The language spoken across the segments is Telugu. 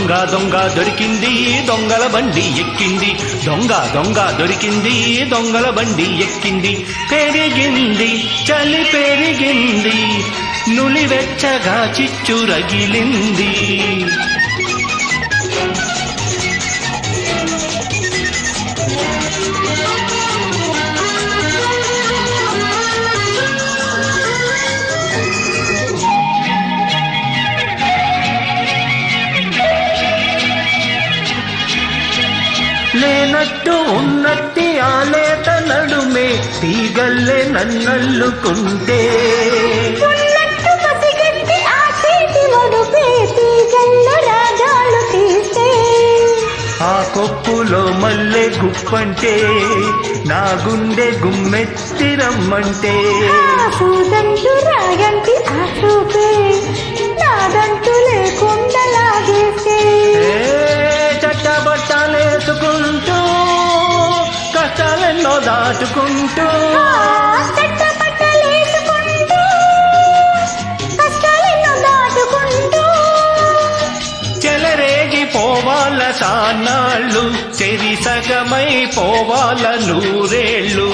దొంగ దొంగ దొరికింది దొంగల బండి ఎక్కింది దొంగ దొంగ దొరికింది దొంగల బండి ఎక్కింది పెరిగింది చలి పెరిగింది నులివెచ్చగా చిచ్చు రగిలింది లేనట్టు ఉన్నట్టి ఆలేత నడుమే తీగల్లే నన్నల్లుకుంటే ఆ కొప్పులో మల్లె గుప్పంటే నా గుండె గుమ్మెత్తి రమ్మంటే రాయంటి ఆ చూపే నాదంటూ లేకుండా లాగేస్తే చట్టబట్టలేసుకుంటూ కష్టాలెన్నో దాటుకుంటూ చెలరేగి పోవాల సాన్నాళ్ళు చెరి సగమై పోవాల నూరేళ్ళు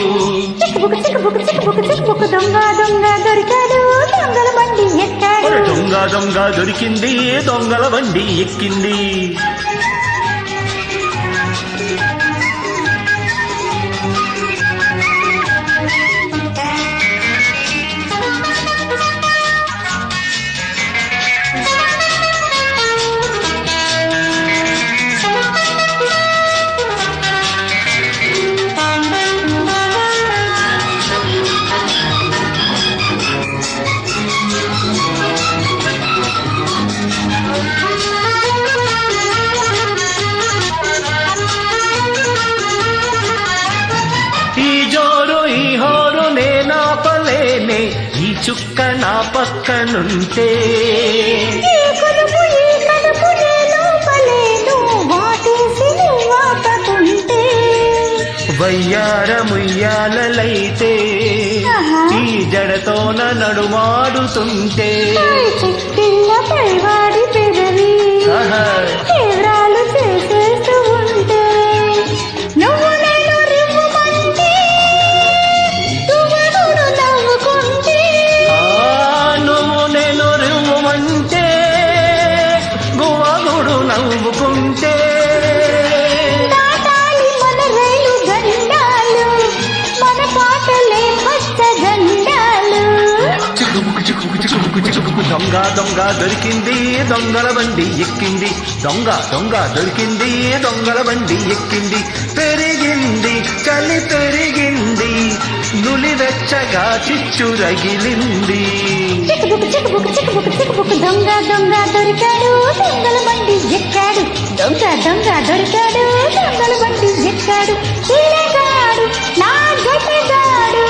దొంగ దొంగ దొరికాడు దొంగల బండి ఎక్కాడు దొంగ దొంగ దొరికింది దొంగల బండి ఎక్కింది ఈ చుక్క నా పక్కనుంటే వయ్యారముయ్యాలైతే ఈ జడతోన నడుమాడుతుంటే నవ్వుకుంటే మన రైలు గండాలు మన పాటలే పచ్చ గండాలు దొంగ దొంగ దొరికింది దొంగల బండి ఎక్కింది దొంగ దొంగ దొరికింది దొంగల బండి ఎక్కింది పెరిగింది చలి పెరిగింది నులివెచ్చగా చిచ్చు రగిలింది దొంగ దొంగ దొరికాడు దొంగల బండి ఎక్కాడు దొంగ దొంగ దొరికాడు దొంగల బండి ఎక్కాడు ఇలగాడు నా గట్టగాడు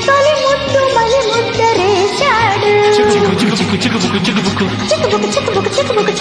తొలి ముద్దు మలి ముద్దరేశాడు చిక్కుబుక్కు చిక్కుబుక్కు చిక్కుబుక్కు చిక్కుబుక్కు చిక్కుబుక్కు చిక్కుబుక్కు